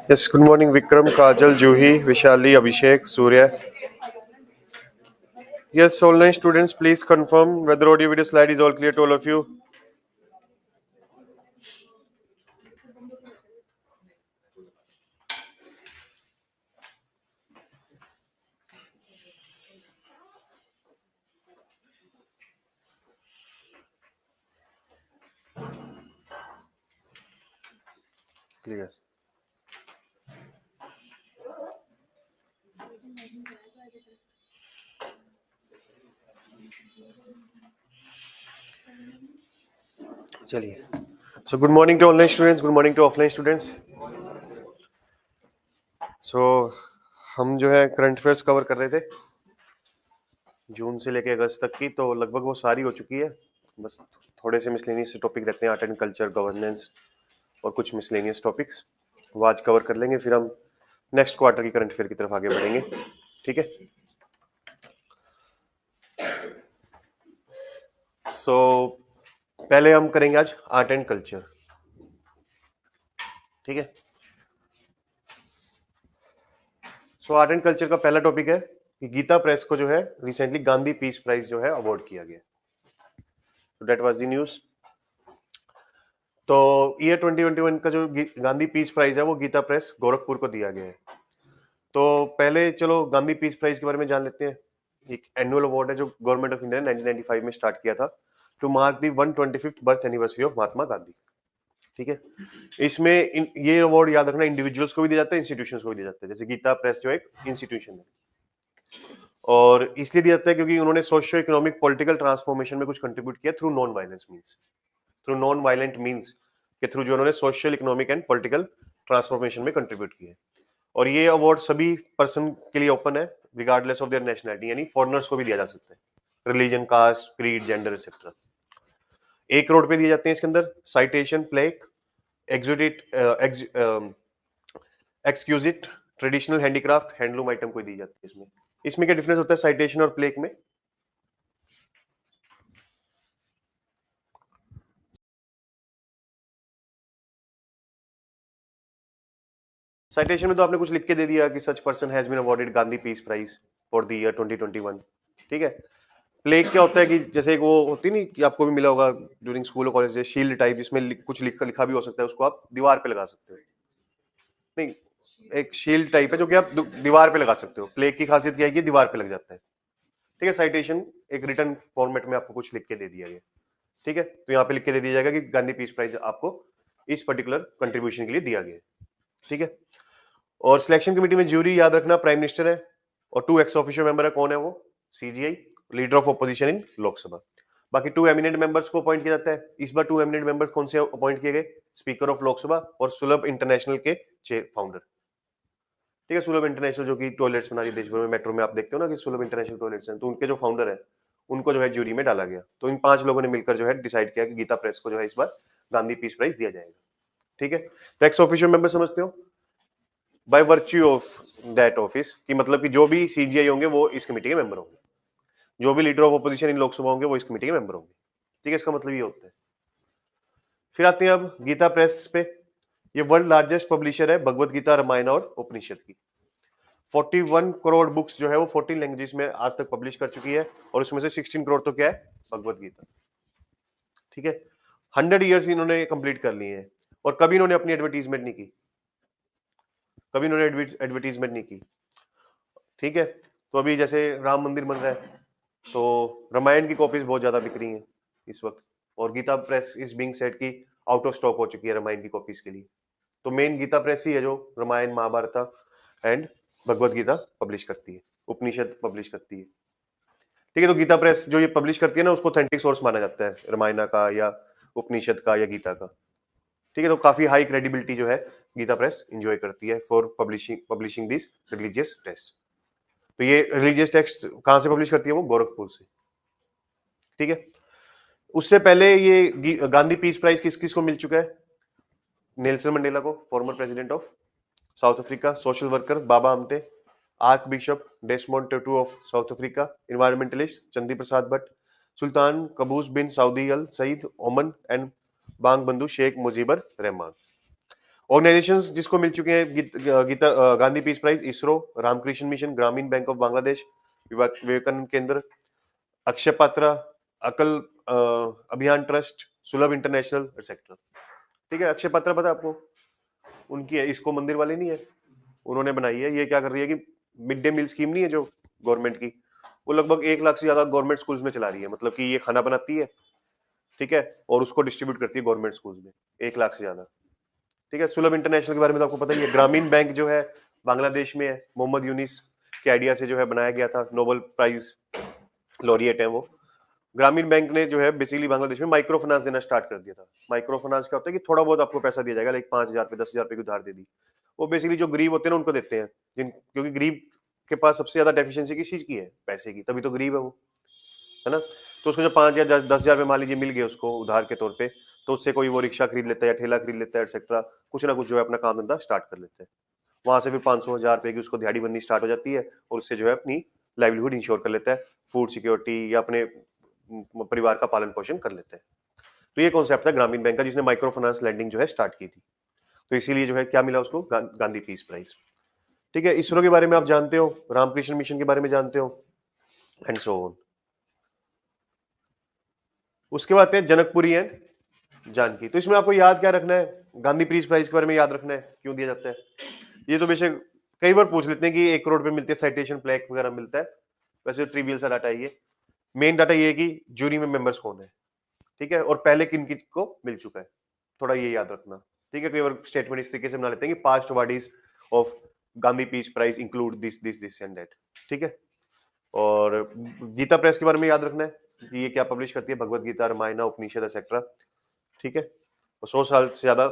Yes, good morning, Vikram, Kajal, Juhi, Vishali, Abhishek, Surya. Yes, online students, please confirm whether audio video slide is all clear to all of you. Clear. चलिए. So good morning to online students, good morning to offline students. So हम जो है current affairs cover कर रहे थे जून से लेके अगस्त तक की, तो लगभग वो सारी हो चुकी है. बस थोड़े से मिसलेनियस टॉपिक रहते हैं, आर्ट एंड कल्चर, गवर्नेंस और कुछ मिसलेनियस टॉपिक्स वो आज कवर कर लेंगे. फिर हम नेक्स्ट क्वार्टर की करंट अफेयर की तरफ आगे बढ़ेंगे. ठीक है. सो पहले हम करेंगे आज आर्ट एंड कल्चर. ठीक है. सो आर्ट एंड कल्चर का पहला टॉपिक है कि गीता प्रेस को जो है रिसेंटली गांधी पीस प्राइज जो है अवार्ड किया गया. तो दैट वाज द न्यूज. तो ईयर 2021 का जो गांधी पीस प्राइज है वो गीता प्रेस गोरखपुर को दिया गया है. तो पहले चलो गांधी पीस प्राइज के बारे में जान लेते हैं. एक एनुअल अवार्ड है जो गवर्नमेंट ऑफ इंडिया ने 1995 में स्टार्ट किया था to mark the 125th birth anniversary of Mahatma Gandhi. ठीक है. इसमें ये अवार्ड याद रखना इंडिविजुअल्स को भी दिया जाता है, इंस्टीट्यूशंस को भी दिया जाता है. जैसे गीता प्रेस जो एक इंस्टीट्यूशन है, और इसलिए दिया जाता है क्योंकि उन्होंने सोशियो इकोनॉमिक पॉलिटिकल ट्रांसफॉर्मेशन में कुछ कंट्रीब्यूट किया through non violence means, through non violent means के थ्रू जो उन्होंने social economic and political transformation में कंट्रीब्यूट किया है. और ये अवार्ड सभी पर्सन के लिए ओपन है रिगार्डलेस ऑफ देयर नेशनलिटी, यानी फॉरेनर्स को भी दिया जा सकता है, religion, caste, creed, gender etcetera. 1 crore पे दिए जाते हैं इसके अंदर. Citation, plaque, exit, exquisite, traditional handicraft, handloom item को दी जाती है इसमें. इसमें क्या डिफरेंस होता है साइटेशन और प्लेक में? साइटेशन में तो आपने कुछ लिख के दे दिया कि such person has been awarded Gandhi peace prize for the year 2021. ठीक है. प्लेक क्या होता है कि जैसे एक वो होती नहीं कि आपको भी मिला होगा ड्यूरिंग स्कूल और कॉलेज, शील्ड टाइप जिसमें कुछ लिखा भी हो सकता है, उसको आप दीवार पे लगा सकते हो. नहीं, एक शील्ड टाइप है जो कि आप दीवार पे लगा सकते हो। प्लेग की खासियत क्या है कि दीवार पे लग जाता है। ठीक है, साइटेशन एक रिटर्न फॉर्मेट में आपको कुछ लिख के दे दिया गया। ठीक है, तो यहाँ पे लिख के दे दिया जाएगा कि गांधी पीस प्राइज आपको इस पर्टिकुलर कंट्रीब्यूशन के लिए दिया गया है। ठीक है, और सिलेक्शन कमेटी में ज्यूरी याद रखना प्राइम मिनिस्टर है और 2 एक्स ऑफिशियो मेंबर है। कौन है वो? सीजीआई, लीडर ऑफ ऑपोजिशन इन लोकसभा। बाकी 2 एमिनेंट मेंबर्स को अपॉइंट किया जाता है। इस बार 2 एमिनेंट मेंबर्स कौन से अपॉइंट किए गए? स्पीकर ऑफ लोकसभा और सुलभ इंटरनेशनल के फाउंडर। ठीक है, सुलभ इंटरनेशनल जो कि टॉयलेट्स बना रही है देश भर में, मेट्रो में आप देखते हो ना कि सुलभ इंटरनेशनल टॉयलेट्स हैं, तो उनके जो फाउंडर है उनको जो है ज्यूरी में डाला गया। तो इन 5 लोगों ने मिलकर जो है डिसाइड किया कि गीता प्रेस को जो है इस बार गांधी पीस प्राइज दिया जाएगा। ठीक है, तो एक्स ऑफिशियो मेंबर समझते हो? By virtue of that office, कि मतलब कि जो भी सीजीआई होंगे वो इस कमेटी के मेंबर होंगे, जो भी लीडर ऑफ ऑपोजिशन इन लोकसभा होंगे वो इस कमेटी के मेंबर होंगे। ठीक है, इसका मतलब ये होता है। फिर आते हैं अब गीता प्रेस पे। ये वर्ल्ड लार्जेस्ट पब्लिशर है भगवत गीता, रामायण और उपनिषद की। 41 करोड़ बुक्स जो है वो 14 लैंग्वेजेस में आज तक पब्लिश कर चुकी है, और उसमें से 16 करोड़ तो क्या है? भगवत गीता। ठीक है, 100 ईयर्स इन्होंने कंप्लीट कर लिए हैं, और कभी इन्होंने अपनी एडवर्टीजमेंट नहीं की, कभी इन्होंने एडवर्टीजमेंट नहीं की। ठीक है, तो अभी जैसे राम मंदिर बन रहा है, तो रामायण की कॉपीज बहुत ज्यादा बिक रही हैं इस वक्त, और Gita press is being said की आउट ऑफ स्टॉक हो चुकी है रामायण की कॉपीज के लिए। तो मेन गीता प्रेस ही है जो रामायण, महाभारत एंड भगवत गीता पब्लिश करती है, उपनिषद पब्लिश करती है। ठीक है, तो गीता प्रेस जो ये पब्लिश करती है ना, उसको ऑथेंटिक सोर्स माना जाता है रामायण का या उपनिषद का या गीता का। ठीक है, तो काफी हाई क्रेडिबिलिटी जो है गीता प्रेस एंजॉय करती है for publishing this religious text. तो ये रिलीजियस टेक्स्ट कहां से पब्लिश करती है? वो गोरखपुर से। ठीक है, उससे पहले ये गांधी पीस प्राइज किस किस को मिल चुका है? नेल्सन मंडेला को, former president of South Africa, social worker Baba Amte, archbishop Desmond Tutu of South Africa, environmentalist Chandi Prasad Bhatt, Sultan Qaboos bin Said al Said Oman and बांग बंधु शेख मुजीबर रहमान। ऑर्गेनाइजेशंस जिसको मिल चुके हैं Gita Gandhi peace prize: ISRO, Ramakrishna mission, Grameen bank of Bangladesh, Vivekananda Kendra, Akshaya Patra, अकल अभियान trust, सुलभ international etcetera. ठीक है, अक्षय पात्रा पता है आपको? उनकी है, इसको मंदिर वाली नहीं है, उन्होंने बनाई है। ये क्या कर रही है कि मिड डे मील स्कीम नहीं है जो गवर्नमेंट की, वो लगभग 1 लाख से ज्यादा गवर्नमेंट स्कूल्स में चला रही है। मतलब कि ये खाना बनाती है, ठीक है, और उसको डिस्ट्रीब्यूट करती है गवर्नमेंट स्कूल्स में, 1 लाख से ज्यादा। ठीक है, सुलभ इंटरनेशनल के बारे में तो आपको पता ही है। ग्रामीण बैंक जो है बांग्लादेश में है, मोहम्मद यूनिस के आइडिया से जो है बनाया गया था, नोबेल प्राइज लॉरिएट है वो। ग्रामीण बैंक ने जो है बेसिकली बांग्लादेश में माइक्रो फाइनेंस देना स्टार्ट कर दिया था। माइक्रो फाइनेंस क्या होता है कि थोड़ा बहुत आपको पैसा दिया जाएगा, लाइक 5,000 पे 10,000 पे की उधार दे दी। वो बेसिकली जो गरीब होते हैं ना उनको देते हैं, क्योंकि गरीब के पास सबसे ज्यादा डेफिशिएंसी किस चीज की है? पैसे की, तभी तो गरीब है वो, है ना। तो उसको जब 5 या 10,000 मान लीजिए मिल गए उसको उधार के तौर पे, तो उससे कोई वो रिक्शा खरीद लेता है या ठेला खरीद लेता है एक्सेट्रा, कुछ ना कुछ जो है अपना काम धंधा स्टार्ट कर लेते हैं। वहां से फिर 500,000 रुपए की उसको दिहाड़ी बननी स्टार्ट हो जाती है, और उससे जो है अपनी लाइवलीहुड इंश्योर कर लेता है, फूड सिक्योरिटी या अपने परिवार का पालन पोषण कर लेते हैं। तो ये कॉन्सेप्ट था ग्रामीण बैंक का, जिसने माइक्रो फाइनेंस लैंडिंग जो है स्टार्ट की थी। तो इसीलिए जो है क्या मिला उसको? Gandhi peace prize. ठीक है, इसरो के बारे में आप जानते हो, रामकृष्ण मिशन के बारे में जानते हो, एंड सो ऑन। उसके बाद है जनकपुरी एंड जानकी। तो इसमें आपको याद क्या रखना है? गांधी पीस प्राइज के बारे में याद रखना है, क्यों दिया जाता है। ये तो बेशक कई बार पूछ लेते हैं कि 1 करोड़ पे मिलते हैं, साइटेशन प्लेक वगैरह मिलता है, वैसे ट्रिवियल सा डाटा है ये। मेन डाटा ये है कि जूरी में मेंबर्स कौन है, ठीक है, और पहले किन किन को मिल चुका है, थोड़ा ये याद रखना। ठीक है, कई बार स्टेटमेंट इस तरीके से बना लेते हैं कि past awardees of Gandhi peace prize include this this this and that. ठीक है, और गीता प्रेस के बारे में याद रखना है कि ये क्या पब्लिश करती है? भगवत गीता, रामायण, उपनिषद एक्सेट्रा। ठीक है, और 100 साल से ज्यादा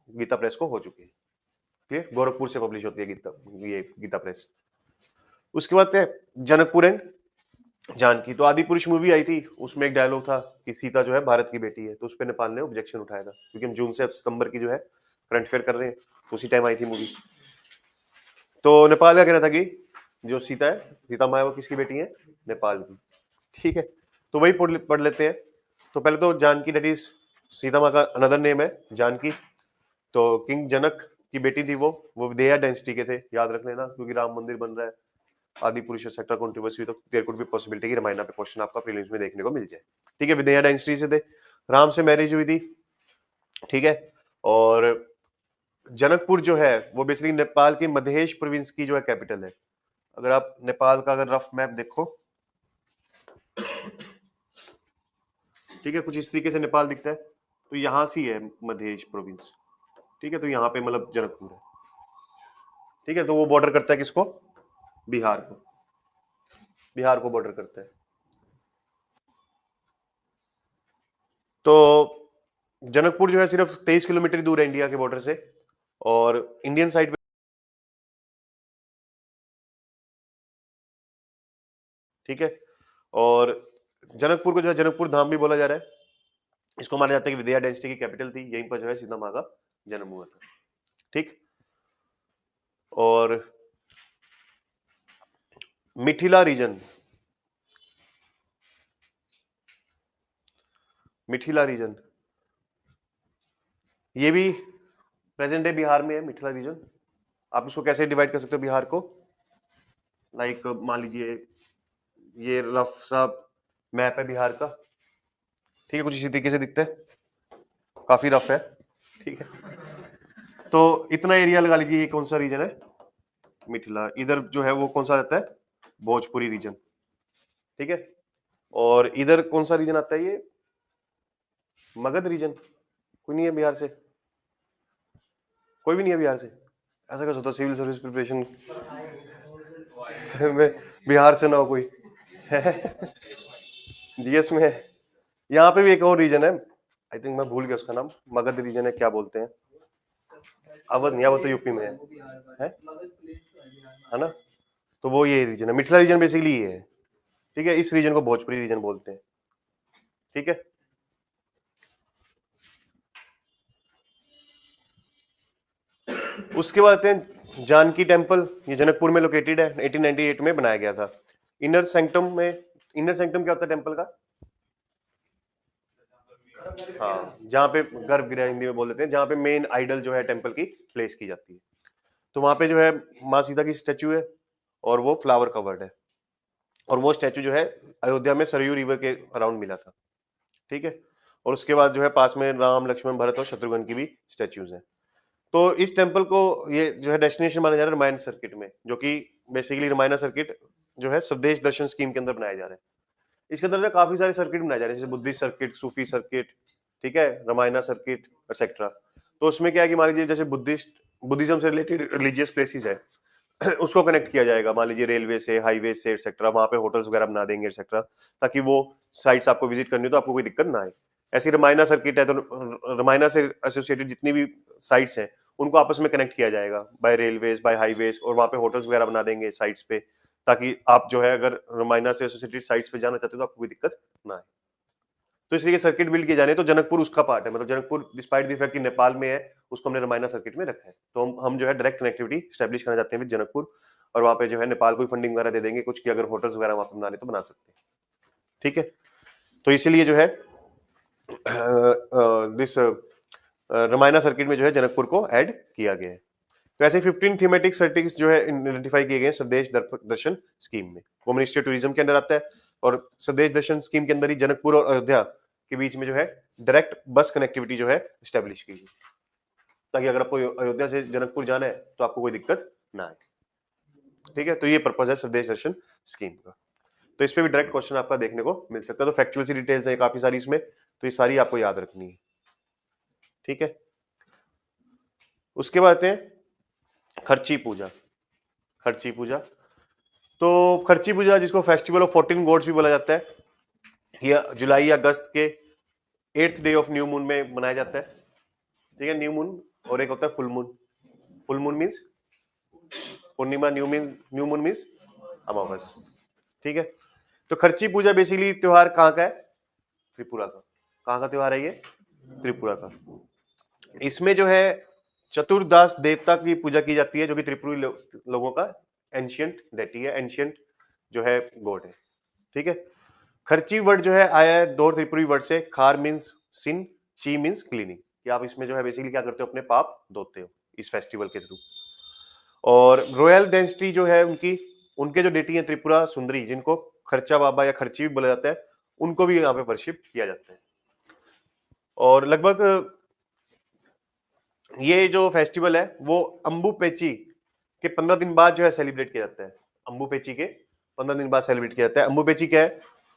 गीता प्रेस को हो चुकी है। क्लियर? गोरखपुर से पब्लिश होती है ये गीता प्रेस। उसके बाद है जनकपुर एंड जानकी। तो आदि पुरुष मूवी आई थी, उसमें एक डायलॉग था कि सीता जो है भारत की बेटी है, तो उस पर नेपाल ने ऑब्जेक्शन उठाया था, क्योंकि हम जून से सितंबर की जो है करंट अफेयर कर रहे हैं, तो उसी टाइम आई थी मूवी। तो नेपाल का कहना था कि जो सीता है, सीता माँ है, वो किसकी बेटी है? नेपाल की। ठीक है, तो वही पढ़ लेते हैं। तो पहले तो जानकी, दैट इज सीता माँ का अनदर नेम है जानकी। तो किंग जनक की बेटी थी वो विदेहा डायनेस्टी के थे, याद रख लेना, क्योंकि राम मंदिर बन रहा है, आदि पुरुष सेक्टर कंट्रोवर्सी, तो देयर कुड बी पॉसिबिलिटी कि रामायण पे क्वेश्चन आपका प्रीलिम्स में देखने को मिल जाए। ठीक है, विदेहा डायनेस्टी से थे, राम से मैरिज हुई थी। ठीक है, और जनकपुर जो है वो बेसिकली नेपाल के मधेश प्रोविंस की जो है कैपिटल है। अगर आप नेपाल का अगर रफ मैप देखो, ठीक है, कुछ इस तरीके से नेपाल दिखता है, तो यहां से है मधेश प्रोविंस, ठीक है, तो यहाँ पे मतलब जनकपुर है, ठीक है, तो वो बॉर्डर करता है किसको, बिहार को, बिहार को बॉर्डर करता है। तो जनकपुर जो है सिर्फ 23 किलोमीटर दूर है इंडिया के बॉर्डर से, और इंडियन साइड पे, ठीक है, और जनकपुर को जो है जनकपुर धाम भी बोला जा रहा है। इसको माना जाता है कि विंध्या डायनेस्टी की कैपिटल थी, यहीं पर जो है सीता माँ का जन्म हुआ था, ठीक। और मिथिला रीजन, मिथिला रीजन ये भी प्रेजेंट डे बिहार में है। मिथिला रीजन आप इसको कैसे डिवाइड कर सकते हो बिहार को, लाइक मान लीजिए ये रफ सा मैप है बिहार का, ठीक है, कुछ इसी तरीके से दिखता है, काफी रफ है, ठीक है। तो इतना एरिया लगा लीजिए, ये कौन सा रीजन है, मिथिला। इधर जो है वो कौन सा आता है, भोजपुरी रीजन, ठीक है। और इधर कौन सा रीजन आता है, ये मगध रीजन। कोई नहीं है बिहार से, कोई भी नहीं है बिहार से, ऐसा कैसे होता, सिविल सर्विस प्रिपरेशन में बिहार से ना हो कोई जीएस में है। यहाँ पे भी एक और रीजन है, आई थिंक मैं भूल गया उसका नाम, मगध रीजन है, क्या बोलते हैं, अवध नहीं, वो तो यूपी में है ना। तो वो ये रीजन है, मिथिला रीजन बेसिकली ये है, ठीक है। इस रीजन को भोजपुरी रीजन बोलते हैं, ठीक है। उसके बाद आते हैं जानकी टेम्पल, ये जनकपुर में लोकेटेड है, 1898 में बनाया गया था। इनर सेंक्टम में, इनर सेंक्टम क्या होता है टेम्पल का, हाँ, जहाँ पे गर्भगृह हिंदी में बोल देते हैं, जहाँ पे मेन आइडल जो है टेम्पल की प्लेस की जाती है। तो वहां पे जो है माँ सीता की स्टेचू है, और वो फ्लावर कवर्ड है, और वो स्टेचू जो है अयोध्या में सरयू रिवर के अराउंड मिला था, ठीक है। और उसके बाद जो है पास में राम लक्ष्मण भरत और शत्रुघ्न की भी स्टेच्यूज हैं। तो इस टेम्पल को ये जो है डेस्टिनेशन माना जा रहा है रामायण सर्किट में, जो कि बेसिकली रामायण सर्किट जो है स्वदेश दर्शन स्कीम के अंदर बनाया जा रहा है। इसके अंदर जो काफी सारे सर्किट बनाए जा रहे हैं, जैसे बुद्धिस्ट सर्किट, सूफी सर्किट, ठीक है, रामायण सर्किट एक्सेट्रा। तो उसमें क्या है कि मान लीजिए जैसे बुद्धिज्म से रिलेटेड रिलीजियस प्लेसेस है उसको कनेक्ट किया जाएगा, मान लीजिए रेलवे से, हाईवे से एक्सेट्रा, वहां पे होटल्स वगैरह बना देंगे एक्सेट्रा, ताकि वो साइट्स आपको विजिट करनी हो तो आपको कोई दिक्कत ना आए। ऐसी रामायण सर्किट है, तो रामायण से एसोसिएटेड जितनी भी साइट्स हैं उनको आपस में कनेक्ट किया जाएगा बाय रेलवेज, बाय हाईवेज, और वहां पे होटल्स वगैरह बना देंगे साइट्स पे, ताकि आप जो है अगर रामायण से एसोसिएटेड साइट्स पे जाना चाहते हो तो आपको कोई दिक्कत ना आए। तो इसलिए सर्किट बिल्ड किए जाने, तो जनकपुर उसका पार्ट है, मतलब जनकपुर डिस्पाइट द फैक्ट कि नेपाल में है, उसको हमने रामायण सर्किट में रखा है। तो हम जो है डायरेक्ट कनेक्टिविटी स्टैब्लिश करना चाहते हैं विद जनकपुर, और वहां पे जो है नेपाल को फंडिंग वगैरह दे देंगे कुछ, कि अगर होटल्स वगैरह वहां पे बनाने तो बना सकते हैं, ठीक है। तो इसीलिए जो है दिस रामायण सर्किट में जो है जनकपुर को ऐड किया गया है। तो ऐसे 15 थीमेटिक सर्किट्स जो है आइडेंटिफाई किए गए स्वदेश दर्शन स्कीम में, वो मिनिस्ट्री ऑफ टूरिज्म के अंदर आता है। और स्वदेश दर्शन स्कीम के अंदर ही जनकपुर और अयोध्या के बीच में जो है डायरेक्ट बस कनेक्टिविटी जो है स्टेब्लिश की गई, ताकि अगर आपको अयोध्या से जनकपुर जाना है तो आपको कोई दिक्कत ना आए, ठीक है। तो ये पर्पज है स्वदेश दर्शन स्कीम का। तो इस पे भी डायरेक्ट क्वेश्चन आपका देखने को मिल सकता है। तो फैक्चुअल सी डिटेल्स है काफी सारी इसमें, तो ये सारी आपको याद रखनी है, ठीक है। उसके बाद आते हैं खर्ची पूजा। खर्ची पूजा, तो खर्ची पूजा जिसको फेस्टिवल ऑफ 14 गॉड्स भी बोला जाता है, यह जुलाई या अगस्त के 8th day of new moon में मनाया जाता है, ठीक है। न्यू मून, और एक होता है full moon. Full moon means पूर्णिमा, न्यू मून मीन्स अमावस, ठीक है। तो खर्ची पूजा बेसिकली त्योहार कहाँ का है, त्रिपुरा का। कहाँ का त्योहार है ये, त्रिपुरा का। इसमें जो है चतुर्दास देवता की पूजा की जाती है, जो कि त्रिपुरी लोगों का एंशियंट डेटी है, एंशियंट जो है गॉड है, ठीक है। खर्ची वर्ड जो है आया है दो त्रिपुरी वर्ड से, खार मीन्स सिन, ची मीन्स क्लीनिंग, कि आप इसमें जो है बेसिकली क्या करते हो, अपने पाप धोते हो इस फेस्टिवल के थ्रू। और रॉयल डेंसिटी जो है उनकी, उनके जो डेटी है त्रिपुरा सुंदरी, जिनको खर्चा बाबा या खर्ची भी बोला जाता है, उनको भी यहाँ पे वर्शिप किया जाता है। और लगभग ये जो फेस्टिवल है वो अम्बुपेची के 15 दिन बाद जो है सेलिब्रेट किया जाता है। अम्बुपेची के 15 दिन बाद सेलिब्रेट किया जाता है। अम्बुपेची क्या है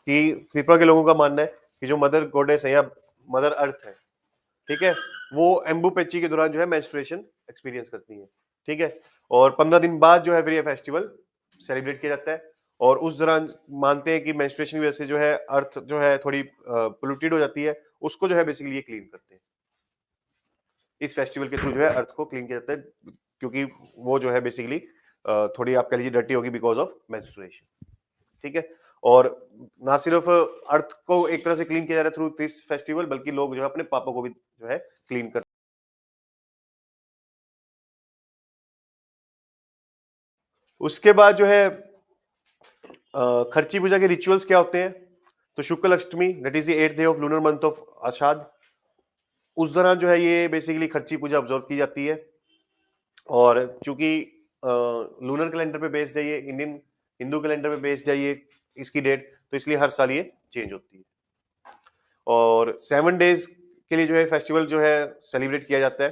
कि त्रिपुरा के लोगों का मानना है कि जो मदर गॉडेस है या मदर अर्थ है, ठीक है, वो अम्बुपेची के दौरान जो है मेंस्ट्रुएशन एक्सपीरियंस करती है, ठीक है। और 15 दिन बाद जो है फिर ये फेस्टिवल सेलिब्रेट किया जाता है। और उस दौरान मानते हैं कि मेंस्ट्रुएशन की वजह से जो है अर्थ जो है थोड़ी पोल्यूटेड हो जाती है, उसको जो है बेसिकली ये क्लीन करते हैं। इस फेस्टिवल के थ्रू जो है अर्थ को क्लीन किया जाता है, क्योंकि वो जो है बेसिकली थोड़ी आप कह लीजिए डर्टी होगी बिकॉज ऑफ मेंस्ट्रुएशन, ठीक है। और ना सिर्फ अर्थ को एक तरह से क्लीन किया जा रहा है थ्रू दिस फेस्टिवल, बल्कि लोग जो है अपने पापों को भी जो है क्लीन कर। उसके बाद जो है खर्ची पूजा के रिचुअल्स क्या होते हैं। तो Shukla Ashtami that is the 8th day of lunar month of Ashadha, उस दौरान जो है ये बेसिकली खर्ची पूजा ऑब्जर्व की जाती है। और चूंकि लूनर कैलेंडर पे बेस्ड है ये, इंडियन हिंदू कैलेंडर पे बेस्ड है ये इसकी डेट, तो इसलिए हर साल ये चेंज होती है। और 7 डेज के लिए जो है फेस्टिवल जो है सेलिब्रेट किया जाता है।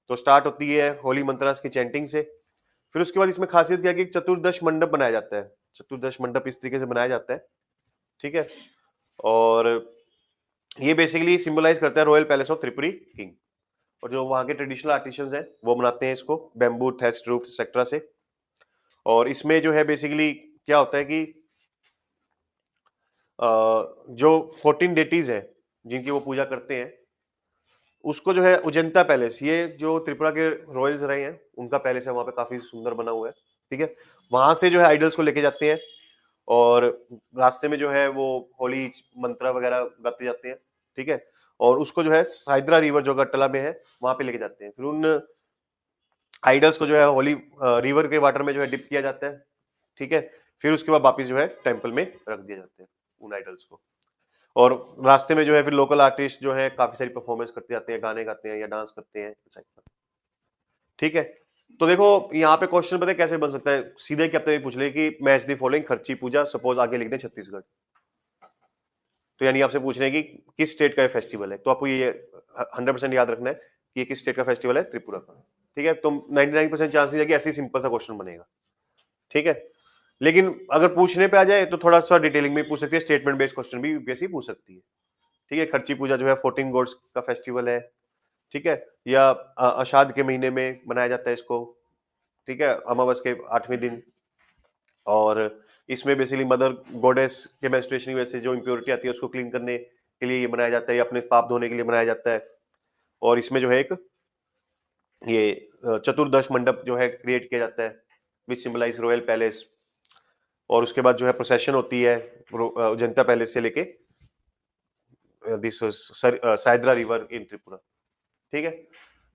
तो स्टार्ट होती है होली मंत्रास की चैंटिंग से। फिर उसके बाद इसमें खासियत क्या है कि एक चतुर्दश मंडप बनाया जाता है। चतुर्दश मंडप इस तरीके से बनाया जाता है, ठीक है। और ये बेसिकली सिंबलाइज करता है royal palace of Tripuri king. और जो वहां के ट्रेडिशनल आर्टिशंस हैं वो बनाते हैं इसको बैम्बू, थेस्ट, रूफ एक्सेट्रा से। और इसमें जो है बेसिकली क्या होता है कि जो 14 डेटीज है जिनकी वो पूजा करते हैं, उसको जो है उजंता पैलेस, ये जो त्रिपुरा के रॉयल्स रहे हैं उनका पैलेस है, वहां पे काफी सुंदर बना हुआ है, ठीक है। वहां से जो है आइडल्स को लेके जाते हैं और रास्ते में जो है वो होली मंत्र वगैरह गाते जाते हैं, ठीक है। और उसको जो है साइद्रा रिवर जो गट्टला में है वहां पे लेके जाते हैं। फिर उन आइडल्स को जो है होली रिवर के वाटर में जो है डिप किया जाता है, ठीक है। फिर उसके बाद वापस जो है टेंपल में रख दिया जाते हैं उन आइडल्स को। और रास्ते में जो है फिर लोकल आर्टिस्ट जो है काफी सारी परफॉर्मेंस करते जाते हैं, गाने गाते हैं या डांस करते हैं, ठीक है। तो देखो यहाँ पे क्वेश्चन पता है कैसे बन सकता है, सीधे क्या पता पूछ ले कि मैच द फॉलोइंग खर्ची पूजा, सपोज आगे लिख दें छत्तीसगढ़, तो यानी आपसे पूछ रहे हैं कि किस स्टेट का ये फेस्टिवल है। तो आपको ये 100% याद रखना है कि ये किस स्टेट का फेस्टिवल है, त्रिपुरा का, ठीक है। तो 99% चांसेस है कि ऐसे सिंपल सा क्वेश्चन बनेगा, ठीक है। लेकिन अगर पूछने पे आ जाए तो थोड़ा सा डिटेलिंग में पूछ सकती है, स्टेटमेंट बेस्ड क्वेश्चन भी यूपीएससी पूछ सकती है, ठीक है। खर्ची पूजा जो है 14 गॉड्स का फेस्टिवल है, ठीक है। या अषाढ़ के महीने में मनाया जाता है इसको, ठीक है, अमावस के 8वें दिन। और इसमें बेसिकली मदर गॉडेस के मेंस्ट्रुएशन की वजह से जो इम्प्योरिटी आती है उसको क्लीन करने के लिए ये मनाया जाता है, या अपने पाप धोने के लिए मनाया जाता है। और इसमें जो है एक ये चतुर्दश मंडप जो है क्रिएट किया जाता है विच सिंबलाइज रॉयल पैलेस। और उसके बाद जो है प्रोसेशन होती है जनता पैलेस से लेके दिस साइद्रा रिवर इन त्रिपुरा, ठीक है।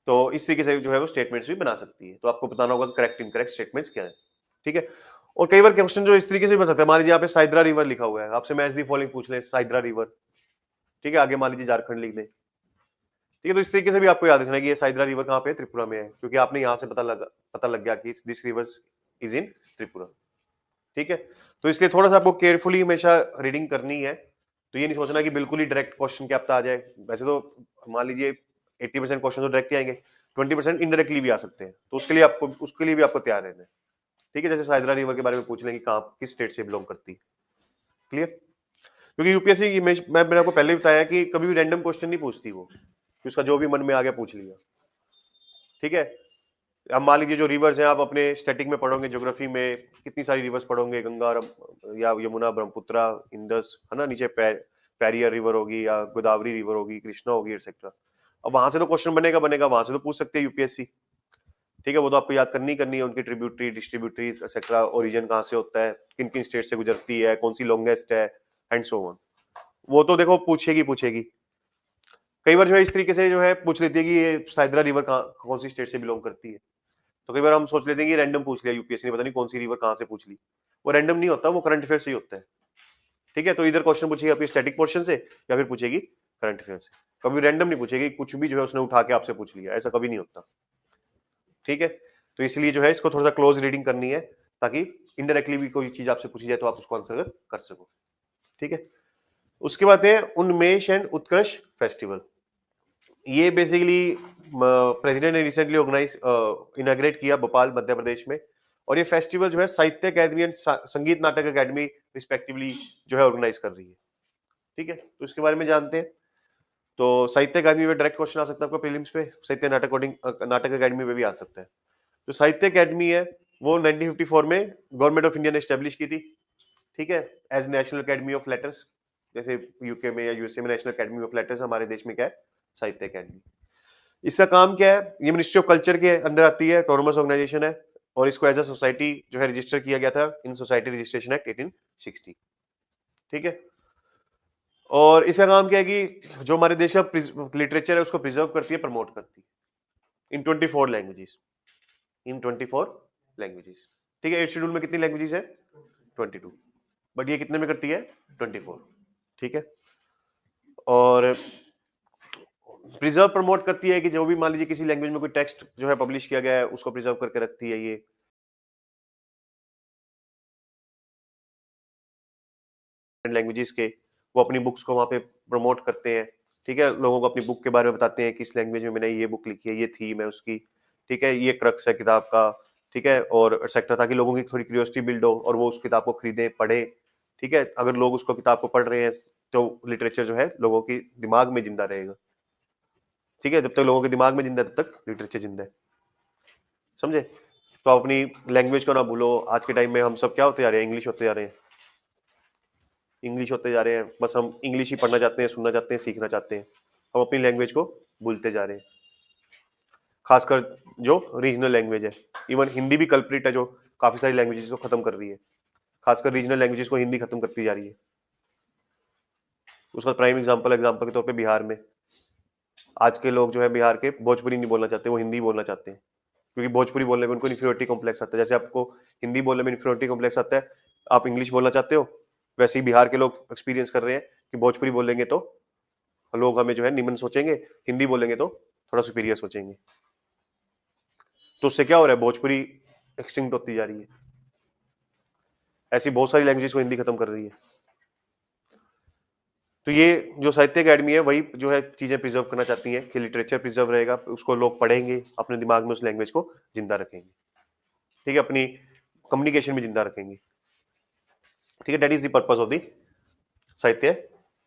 तो इस तरीके से जो है वो स्टेटमेंट्स भी बना सकती है। तो आपको बताना होगा करेक्ट इनकरेक्ट स्टेटमेंट्स क्या है, ठीक है। और कई बार क्वेश्चन जो इस तरीके से बन सकता है, मान लीजिए यहाँ पे साइद्रा रिवर लिखा हुआ है, आपसे मैच दी फॉलोइंग पूछ ले साइद्रा रिवर, ठीक है, आगे मान लीजिए झारखंड लिख दें, ठीक है। तो इस तरीके से भी आपको याद रखना है कि ये साइद्रा रिवर कहाँ पे है, त्रिपुरा में है, क्योंकि आपने यहाँ से पता लग गया कि this river is in Tripura, ठीक है। तो इसलिए थोड़ा सा आपको केयरफुली हमेशा रीडिंग करनी है। तो ये नहीं सोचना कि बिल्कुल ही डायरेक्ट क्वेश्चन क्या पता आ जाए। वैसे तो मान लीजिए 80% क्वेश्चन तो डायरेक्ट ही आएंगे, 20% इनडायरेक्टली भी आ सकते हैं, तो उसके लिए भी आपको तैयार रहना है, ठीक है। जैसे साइद्रा रिवर के बारे में पूछ लें कि कहाँ किस स्टेट से बिलोंग करती है, क्लियर। क्योंकि यूपीएससी की मैंने आपको पहले भी बताया कि कभी भी रैंडम क्वेश्चन नहीं पूछती वो, कि उसका जो भी मन में आ गया पूछ लिया, ठीक है। अब मान लीजिए जो रिवर्स हैं आप अपने स्टैटिक में पढ़ोगे, ज्योग्राफी में कितनी सारी रिवर्स पढ़ोगे, गंगा या यमुना, ब्रह्मपुत्रा, इंडस, है ना, नीचे पैरियर रिवर होगी या गोदावरी रिवर होगी, कृष्णा होगी, एक्सेट्रा। अब वहां से तो क्वेश्चन बनेगा, वहां से तो पूछ सकते हैं यूपीएससी, ठीक है। वो तो आपको याद करनी है उनकी ट्रिब्यूटरी, डिस्ट्रीब्यूटरीज एक्सेट्रा, ओरिजिन कहाँ से होता है, किन किन स्टेट से गुजरती है, कौन सी लॉन्गेस्ट है, एंड सो ऑन। वो तो देखो पूछेगी। कई बार जो है इस तरीके से जो है पूछ लेती है कि ये साइद्रा रिवर कौन सी स्टेट से बिलोंग करती है। तो कई बार हम सोच लेते हैं कि रैंडम पूछ लिया यूपीएससी ने, पता नहीं कौन सी रिवर कहाँ से पूछ ली। वो रैंडम नहीं होता, वो करंट अफेयर से ही होता है, ठीक है। तो इधर क्वेश्चन पूछेगी आपकी स्टैटिक पोर्शन से या फिर पूछेगी करंट अफेयर से। कभी रैंडम नहीं पूछेगी, कुछ भी जो है उसने उठा के आपसे पूछ लिया, ऐसा कभी नहीं होता, ठीक है। तो इसलिए जो है इसको थोड़ा सा क्लोज रीडिंग करनी है, ताकि इनडायरेक्टली भी कोई चीज आपसे पूछी जाए तो आप उसको आंसर कर सको, ठीक है। उसके बाद है उन्मेष एंड उत्कर्ष फेस्टिवल। ये बेसिकली प्रेसिडेंट ने रिसेंटली ऑर्गेनाइज इनाग्रेट किया भोपाल मध्य प्रदेश में, और ये फेस्टिवल जो है साहित्य अकादमी एंड संगीत नाटक अकादमी रिस्पेक्टिवली जो है ऑर्गेनाइज कर रही है। ठीक है, तो इसके बारे में जानते हैं। तो साहित्य अकादमी में डायरेक्ट क्वेश्चन आ सकता है आपको प्रीलिम्स पे, साहित्य नाटक अकादमी में भी आ सकता है। जो साहित्य अकादमी है वो 1954 में गवर्नमेंट ऑफ इंडिया ने एस्टेब्लिश की थी। ठीक है, as national academy of letters, जैसे यूके में या यूएसए में नेशनल अकेडमी ऑफ लेटर्स, हमारे देश में क्या है, साहित्य अकादमी। इसका काम क्या है, ये मिनिस्ट्री ऑफ कल्चर के अंदर आती है, ऑटोनोमस ऑर्गेनाइजेशन है, और इसको एज अ सोसाइटी जो है रजिस्टर किया गया था इन सोसाइटी रजिस्ट्रेशन एक्ट 1860। ठीक है, और इसका काम क्या है कि जो हमारे देश का लिटरेचर है उसको प्रिजर्व करती है, प्रमोट करती है इन 24 लैंग्वेजेस, इन 24 लैंग्वेजेस। ठीक है, 8 शेड्यूल में कितनी लैंग्वेजेस है, 22, बट ये कितने में करती है, 24। ठीक है, और प्रिजर्व प्रमोट करती है कि जो भी मान लीजिए किसी लैंग्वेज में कोई टेक्स्ट जो है पब्लिश किया गया है उसको प्रिजर्व करके रखती है ये। लैंग्वेजेस के वो अपनी बुक्स को वहां पे प्रमोट करते हैं। ठीक है, लोगों को अपनी बुक के बारे में बताते हैं कि इस लैंग्वेज में मैंने ये बुक लिखी है, ये थीम है उसकी। ठीक है, ये क्रक्स है किताब का। ठीक है, और एक्सेट्रा, ताकि लोगों की थोड़ी क्यूरियोसिटी बिल्ड हो और वो उस किताब को खरीदे पढ़े। ठीक है, अगर लोग उसको किताब को पढ़ रहे हैं तो लिटरेचर जो है लोगों की दिमाग में जिंदा रहेगा। ठीक है, जब तक लोगों के दिमाग में जिंदा है तब तक लिटरेचर जिंदा है। समझे? तो आप अपनी लैंग्वेज को ना भूलो। आज के टाइम में हम सब क्या होते जा रहे हैं, इंग्लिश होते जा रहे हैं, इंग्लिश होते जा रहे हैं। बस हम इंग्लिश ही पढ़ना चाहते हैं, सुनना चाहते हैं, सीखना चाहते हैं। हम अपनी लैंग्वेज को भूलते जा रहे हैं, खासकर जो रीजनल लैंग्वेज है। इवन हिंदी भी कल्प्रिट है, जो काफी सारी लैंग्वेजेस को खत्म कर रही है, खासकर रीजनल लैंग्वेजेस को हिंदी खत्म करती जा रही है। उसका प्राइम एग्जांपल के तौर पे बिहार में आज के लोग जो है बिहार के भोजपुरी नहीं बोलना चाहते, वो हिंदी बोलना चाहते हैं, क्योंकि भोजपुरी बोलने में उनको इन्फीरियोरिटी कॉम्प्लेक्स आता है। जैसे आपको हिंदी बोलने में इन्फीरियोरिटी कॉम्प्लेक्स आता है, आप इंग्लिश बोलना चाहते हो, वैसे ही बिहार के लोग एक्सपीरियंस कर रहे हैं कि भोजपुरी बोलेंगे तो लोग हमें जो है निम्न सोचेंगे, हिंदी बोलेंगे तो थोड़ा सुपीरियर सोचेंगे। तो उससे क्या हो रहा है, भोजपुरी एक्सटिंक्ट होती जा रही है। ऐसी बहुत सारी लैंग्वेजेस को हिंदी खत्म कर रही है। तो ये जो साहित्य अकेडमी है वही जो है चीजें प्रिजर्व करना चाहती है कि लिटरेचर प्रिजर्व रहेगा, उसको लोग पढ़ेंगे, अपने दिमाग में उस लैंग्वेज को जिंदा रखेंगे। ठीक है, अपनी कम्युनिकेशन में जिंदा रखेंगे। ठीक है, that is the purpose of the साहित्य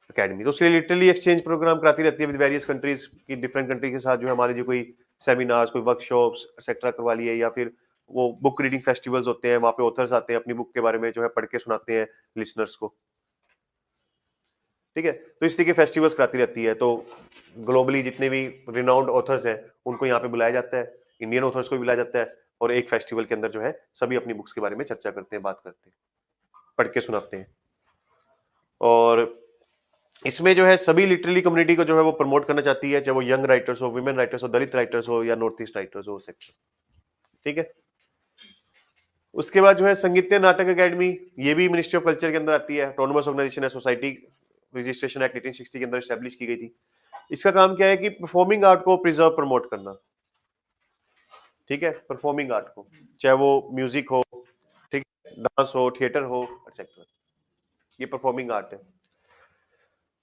अकेडमी। तो उसके लिए लिटरली एक्सचेंज प्रोग्राम कराती रहती है विद वेरियस कंट्रीज की, डिफरेंट कंट्री के साथ जो है हमारे जो कोई सेमिनार्स, कोई वर्कशॉप्स एक्सेट्रा करवा लिए, या फिर वो बुक रीडिंग फेस्टिवल्स होते हैं, वहां पे ऑथर्स आते हैं अपनी बुक के बारे में जो है पढ़ के सुनाते हैं लिसनर्स को। ठीक है, तो इस तरह के फेस्टिवल्स कराती रहती है। तो ग्लोबली जितने भी रिनाउंड ऑथर्स हैं उनको यहाँ पे बुलाया जाता है, इंडियन ऑथर्स को भी बुलाया जाता है, और एक फेस्टिवल के अंदर जो है सभी अपनी बुक्स के बारे में चर्चा करते हैं, बात करते हैं, पढ़ के सुनाते हैं। और इसमें जो है सभी लिटरेरी कम्युनिटी को जो है वो प्रमोट करना चाहती है, चाहे वो यंग राइटर्स हो, वुमेन राइटर्स हो, दलित राइटर्स हो, या नॉर्थ ईस्ट राइटर्स हो सेक्टर। ठीक है, उसके बाद जो है संगीत नाटक अकेडमी, ये भी मिनिस्ट्री ऑफ कल्चर के अंदर आती है, ऑटोनोमस ऑर्गेनाइजेशन है, सोसाइटी रजिस्ट्रेशन एक्ट 1860 के अंदर स्टैब्लिश की गई थी। इसका काम क्या है कि परफॉर्मिंग आर्ट को प्रिजर्व प्रमोट करना। ठीक है, परफॉर्मिंग आर्ट को, चाहे वो म्यूजिक हो, ठीक है, डांस हो, थिएटर हो, एक्सेट्रा, ये परफॉर्मिंग आर्ट है।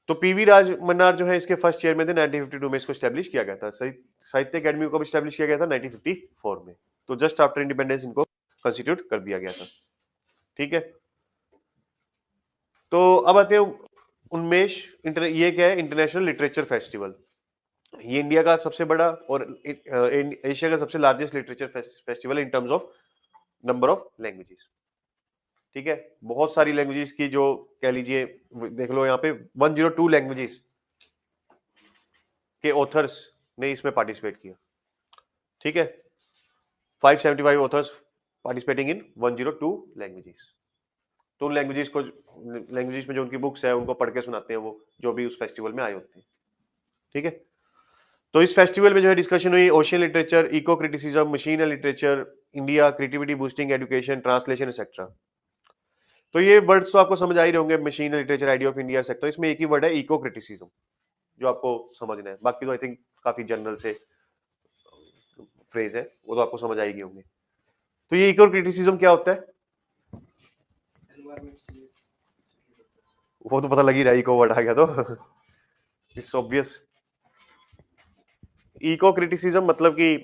तो पीवी राज मन्नार जो है इसके फर्स्ट चेयरमैन थे, 1952 में इसको स्टैब्लिश किया गया था। साहित्य अकेडमी को भी स्टैब्लिश किया गया था 1954 में, तो जस्ट आफ्टर इंडिपेंडेंस इनको कंस्टिट्यूट कर दिया गया था। ठीक है, तो अब आते हैं उन्मेष ये क्या है, इंटरनेशनल लिटरेचर फेस्टिवल। ये इंडिया का सबसे बड़ा और एशिया का सबसे largest literature festival in terms of number of languages. ठीक है, बहुत सारी लैंग्वेजेस की जो कह लीजिए, देख लो यहाँ पे 102 लैंग्वेजेस के ऑथर्स ने इसमें पार्टिसिपेट किया। ठीक है, 575 ऑथर्स पार्टिसिपेटिंग इन 102 लैंग्वेजेस। तो उन लैंग्वेजेस में जो उनकी बुक्स है उनको पढ़ के सुनाते हैं वो, जो भी उस फेस्टिवल में आए होते हैं। ठीक है, तो इस फेस्टिवल में जो है डिस्कशन हुई ocean literature, eco criticism, machine literature, India, creativity boosting, education, translation etcetera. तो ये वर्ड्स तो आपको समझ आ ही रहे होंगे, machine literature, idea of India sector. इसमें एक ही वर्ड है इको क्रिटिसिज्म, जो आपको समझना है। बाकी तो आई थिंक काफी जनरल से फ्रेज है, वो तो आपको समझ आएगी होंगे। तो ये इको क्रिटिसिज्म क्या होता है, वो तो पता लग ही रहा है, इको वर्ड आ गया तो इट्स ऑब्वियस। इको क्रिटिसिज्म मतलब कि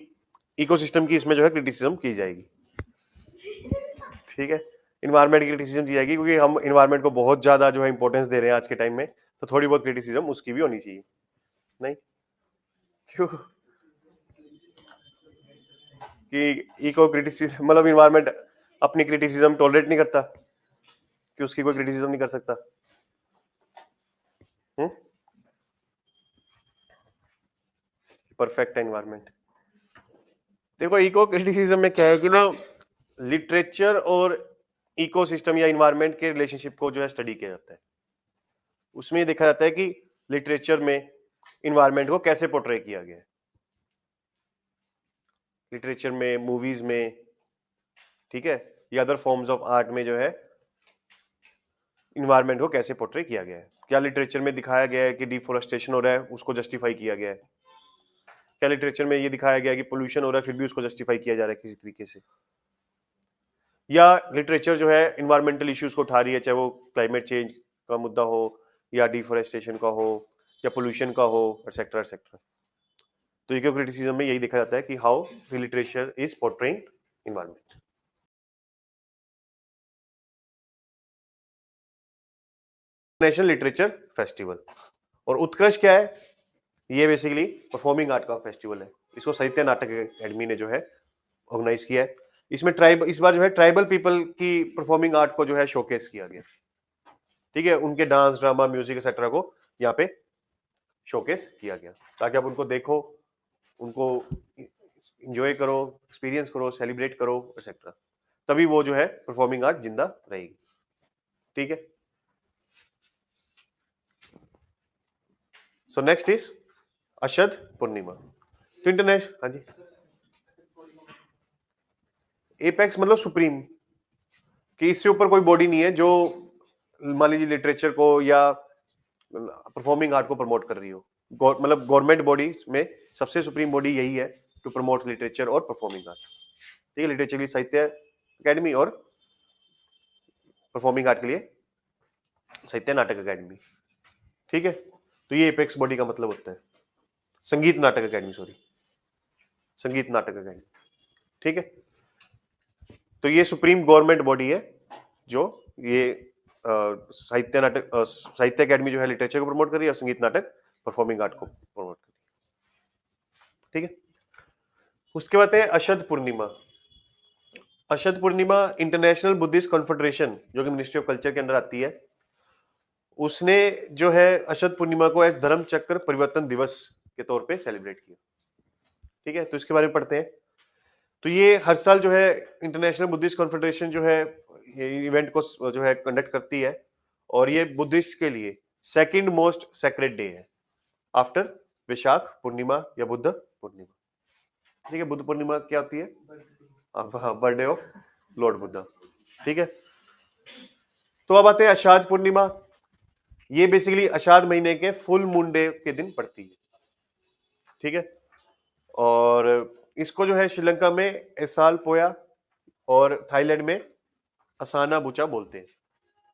इकोसिस्टम की इसमें जो है क्रिटिसिज्म की जाएगी, ठीक है। इन्वायरमेंट की क्रिटिसिज्म की जाएगी क्योंकि हम इन्वायरमेंट को बहुत ज्यादा जो है इंपॉर्टेंस दे रहे हैं आज के टाइम में, तो थोड़ी बहुत क्रिटिसिज्म उसकी भी होनी चाहिए। नहीं क्यों कि इको क्रिटिसिज्म मतलब इन्वायरमेंट अपनी क्रिटिसिज्म टॉलरेट नहीं करता कि उसकी कोई क्रिटिसिज्म नहीं कर सकता। परफेक्ट है इन्वायरमेंट। देखो इको क्रिटिसिज्म में क्या है कि ना लिटरेचर और इकोसिस्टम या इन्वायरमेंट के रिलेशनशिप को जो है स्टडी किया जाता है। उसमें ये देखा जाता है कि लिटरेचर में इन्वायरमेंट को कैसे पोर्ट्रे किया गया है, लिटरेचर में, मूवीज में, ठीक है, या अदर फॉर्म्स ऑफ आर्ट में जो है इन्वायरमेंट को कैसे पोर्ट्रे किया गया है। क्या लिटरेचर में दिखाया गया है कि डिफोरेस्टेशन हो रहा है, उसको जस्टिफाई किया गया है? क्या लिटरेचर में ये दिखाया गया है कि पोल्यूशन हो रहा है फिर भी उसको जस्टिफाई किया जा रहा है किसी तरीके से? या लिटरेचर जो है इन्वायरमेंटल इश्यूज को उठा रही है, चाहे वो क्लाइमेट चेंज का मुद्दा हो या डिफोरेस्टेशन का हो या पोल्यूशन का हो, एटसेट्रा एटसेट्रा। तो इको क्रिटिसिज्म में यही देखा जाता है कि how the literature is portraying environment. National literature festival. और उत्कर्ष क्या है? ये बेसिकली परफॉर्मिंग आर्ट का फेस्टिवल है। इसको साहित्य नाटक अकेडमी ने जो है ऑर्गेनाइज किया है। इसमें इस बार जो है ट्राइबल पीपल की परफॉर्मिंग आर्ट को जो है शोकेस किया गया, ठीक है, उनके डांस, ड्रामा, म्यूजिक एक्सेट्रा को यहाँ पे शोकेस किया गया ताकि आप उनको देखो, उनको इंजॉय करो, एक्सपीरियंस करो, सेलिब्रेट करो एक्सेट्रा। तभी वो जो है परफॉर्मिंग आर्ट जिंदा रहेगी, ठीक है। सो नेक्स्ट इज अशद पूर्णिमा। तो इंटरनेशनल, हाँ जी, एपेक्स मतलब सुप्रीम, कि इससे ऊपर कोई बॉडी नहीं है जो मान लीजिए लिटरेचर को या परफॉर्मिंग आर्ट को प्रमोट कर रही हो। मतलब गवर्नमेंट बॉडी में सबसे सुप्रीम बॉडी यही है टू प्रमोट लिटरेचर और परफॉर्मिंग आर्ट, ठीक है। लिटरेचर की साहित्य अकेडमी और परफॉर्मिंग आर्ट के लिए साहित्य नाटक अकेडमी, ठीक है। तो ये एपेक्स बॉडी का मतलब होता है, संगीत नाटक अकेडमी, सॉरी, संगीत नाटक अकेडमी, ठीक है। तो ये सुप्रीम गवर्नमेंट बॉडी है जो ये साहित्य नाटक साहित्य अकेडमी जो है लिटरेचर को प्रमोट कर रही है और संगीत नाटक परफॉर्मिंग आर्ट को प्रमोट कर रही है, ठीक है। उसके बाद है अशद पूर्णिमा। अशद पूर्णिमा इंटरनेशनल बुद्धिस्ट कॉन्फेडरेशन जो कि मिनिस्ट्री ऑफ कल्चर के अंदर आती है, उसने जो है अशद पूर्णिमा को एज धर्म चक्र परिवर्तन दिवस के तौर पे सेलिब्रेट किया, ठीक है। तो इसके बारे में पढ़ते हैं। तो ये हर साल जो है इंटरनेशनल बुद्धिस्ट कॉन्फेडरेशन जो है ये इवेंट को जो है कंडक्ट करती है और ये बुद्धिस्ट के लिए सेकंड मोस्ट सेक्रेड डे है आफ्टर विशाख पूर्णिमा या बुद्ध पूर्णिमा, ठीक है। बुद्ध पूर्णिमा क्या होती है? बर्थडे ऑफ लॉर्ड बुद्धा, ठीक है। तो अब आते हैं अषाढ़ पूर्णिमा। ये बेसिकली अषाढ़ महीने के फुल मून डे के दिन पड़ती है, ठीक है। और इसको जो है श्रीलंका में एसाल पोया और थाईलैंड में असाना बुचा बोलते हैं।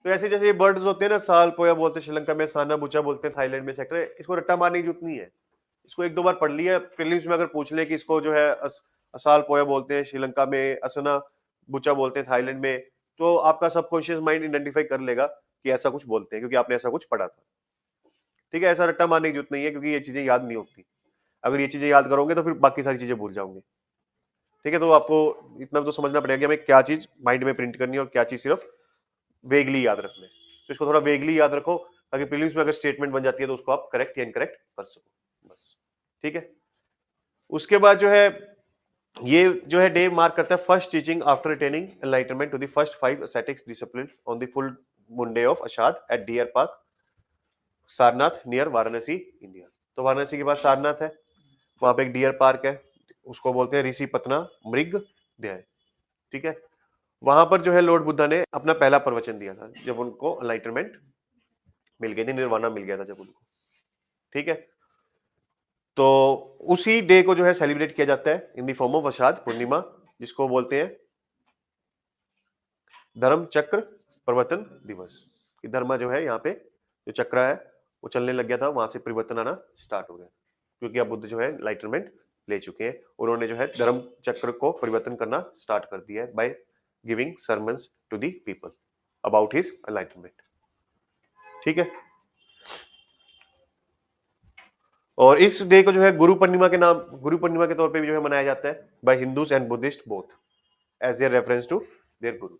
तो ऐसे जैसे ये वर्ड्स होते हैं ना, साल पोया बोलते हैं श्रीलंका में, साना बुचा बोलते हैं थाईलैंड में, सेक्टर, इसको रट्टा मारने की जरूरत नहीं है। इसको एक दो बार पढ़ लिया प्रीलिम्स में, अगर पूछ ले कि इसको जो है असाल पोया बोलते हैं श्रीलंका में, असना बुचा बोलते हैं थाईलैंड में, तो आपका सबकॉन्शियस माइंड आइडेंटिफाई कर लेगा कि ऐसा कुछ बोलते हैं क्योंकि आपने ऐसा कुछ पढ़ा था, ठीक है। ऐसा रट्टा मारने की जरूरत नहीं है क्योंकि ये चीजें याद नहीं होती। अगर ये चीजें याद करोगे तो फिर बाकी सारी चीजें भूल जाओगे, ठीक है। तो आपको इतना तो समझना पड़ेगा कि हमें क्या चीज माइंड में प्रिंट करनी है और क्या चीज सिर्फ वेगली याद रखना है। तो इसको थोड़ा वेगली याद रखो ताकि प्रीलिम्स में अगर स्टेटमेंट बन जाती है तो उसको आप करेक्ट या इनकरेक्ट कर सको, बस, ठीक है। उसके बाद जो है ये जो है डे मार्क करता है first teaching after attaining enlightenment to the first 5 ascetics discipline on the full moon day of Ashad at Deer Park, Sarnath near Varanasi, India. तो वाराणसी के पास सारनाथ है, वहां पे एक डियर पार्क है, उसको बोलते हैं ऋषि पतना मृग दया, ठीक है। वहां पर जो है लॉर्ड बुद्धा ने अपना पहला प्रवचन दिया था जब उनको एनलाइटनमेंट मिल गई थी, निर्वाणा मिल गया था जब उनको, ठीक है। तो उसी डे को जो है सेलिब्रेट किया जाता है in the form of Ashadha Purnima, जिसको बोलते हैं धर्म चक्र परिवर्तन दिवस। कि धर्म जो है यहाँ पे जो चक्र है वो चलने लग गया था, वहां से परिवर्तन आना स्टार्ट हो गया, क्योंकि अब बुद्ध जो है एनलाइटनमेंट ले चुके हैं, उन्होंने जो है धर्म चक्र को परिवर्तन करना स्टार्ट कर दिया है by giving sermons to the people about his enlightenment. ठीक है, और इस डे को जो है गुरु पूर्णिमा के तौर पे भी जो है मनाया जाता है by Hindus and Buddhist both as a reference to their guru.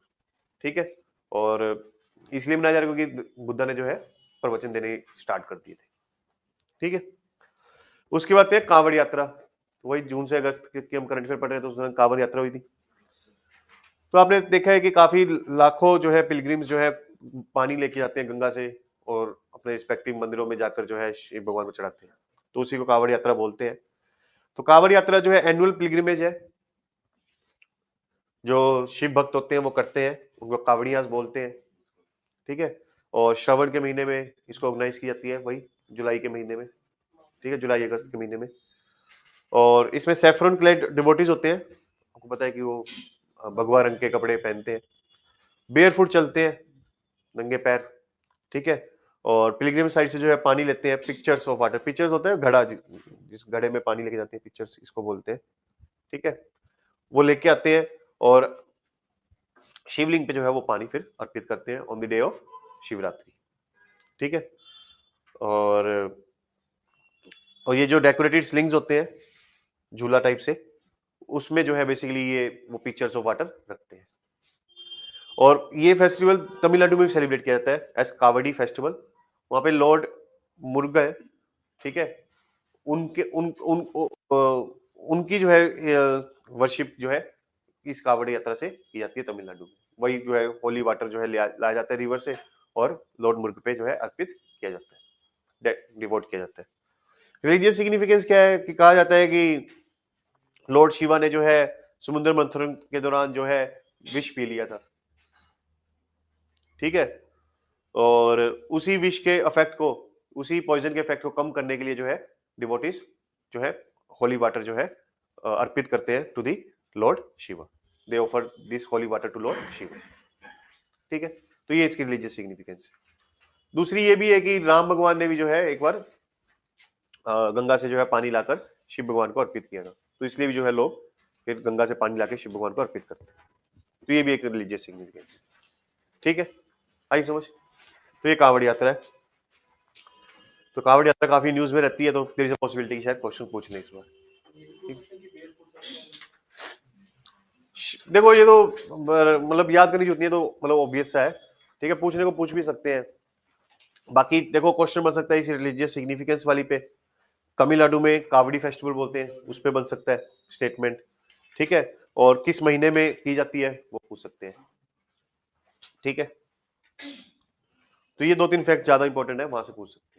ठीक है, और इसलिए मनाया जा रहा है क्योंकि बुद्धा ने जो है प्रवचन देने स्टार्ट कर दिए थे। ठीक है, उसके बाद है कांवड़ यात्रा। वही जून से अगस्त की हम करंट अफेयर पढ़ रहे थे, तो उस दौरान कांवड़ यात्रा हुई थी। तो आपने देखा है कि काफी लाखों जो है पिलग्रिम्स जो है पानी लेके जाते हैं गंगा से और अपने रिस्पेक्टिव मंदिरों में जाकर जो है शिव भगवान को चढ़ाते हैं, तो उसी को कांवड़ यात्रा बोलते हैं। तो कांवड़ यात्रा जो है एनुअल पिलग्रिमेज है, जो शिव भक्त होते हैं वो करते हैं, उनको कांवड़ियास बोलते हैं। ठीक है, और श्रावण के महीने में इसको ऑर्गेनाइज की जाती है, वही जुलाई के महीने में। ठीक है, जुलाई अगस्त के महीने में। और इसमें सैफरन क्लेड डिवोटीज होते हैं, आपको पता है कि वो भगवा रंग के कपड़े पहनते हैं, बेयर फुट चलते हैं, नंगे पैर। ठीक है, और पिलग्रिम साइड से जो है पानी लेते हैं, पिक्चर्स ऑफ वाटर, पिक्चर्स होता है घड़ा, जिस घड़े में पानी लेके जाते हैं, पिक्चर्स इसको बोलते हैं। ठीक है, वो लेके आते हैं और शिवलिंग पे जो है वो पानी फिर अर्पित करते हैं on the day of Shivratri. ठीक है, और ये जो डेकोरेटेड स्लिंग्स होते हैं झूला टाइप से, उसमें जो है बेसिकली ये वो पिक्चर्स ऑफ वाटर रखते हैं। और ये फेस्टिवल तमिलनाडु में भी सेलिब्रेट किया जाता है एज कावड़ी फेस्टिवल। वहां पे लॉर्ड मुरुगन है, ठीक है, उनके उनकी जो है वर्शिप जो है इस कावड़ी यात्रा से की जाती है तमिलनाडु में। वही जो है होली वाटर जो है लाया जाता है रिवर से और लॉर्ड मुरुगन पे जो है अर्पित किया जाता है, डिवोट किया जाता है। रिलीजियस सिग्निफिकेंस क्या है कि कहा जाता है कि लॉर्ड शिवा ने जो है समुद्र मंथन के दौरान जो है विष पी लिया था। ठीक है, और उसी विष के इफेक्ट को, उसी पॉइजन के इफेक्ट को कम करने के लिए जो है डिवोटीज जो है होली वाटर जो है अर्पित करते हैं to the lord Shiva. They offer this holy water to lord Shiva. ठीक है, तो ये इसकी रिलीजियस सिग्निफिकेंस है। दूसरी ये भी है कि राम भगवान ने भी जो है एक बार गंगा से जो है पानी लाकर शिव भगवान को अर्पित किया था, तो इसलिए भी जो है लोग फिर गंगा से पानी लाकर शिव भगवान को अर्पित करते हैं। तो ये भी एक रिलीजियस सिग्निफिकेंस है। ठीक है, आई समझ। तो ये कांवड़ यात्रा है। तो कांवड़ यात्रा काफी न्यूज में रहती है, तो देयर इज अ पॉसिबिलिटी कि शायद क्वेश्चन पूछ लें इस बार। देखो ये तो मतलब याद करनी होती है, तो मतलब ऑब्वियस सा है। ठीक है, पूछने को पूछ भी सकते हैं। बाकी देखो क्वेश्चन बन सकता है इस रिलीजियस सिग्निफिकेंस वाली पे, तमिलनाडु में कावड़ी फेस्टिवल बोलते हैं, उस पे बन सकता है स्टेटमेंट। ठीक है, और किस महीने में की जाती है वो पूछ सकते हैं। ठीक है, तो ये 2-3 फैक्ट ज्यादा इंपॉर्टेंट है, वहां से पूछ सकते हैं।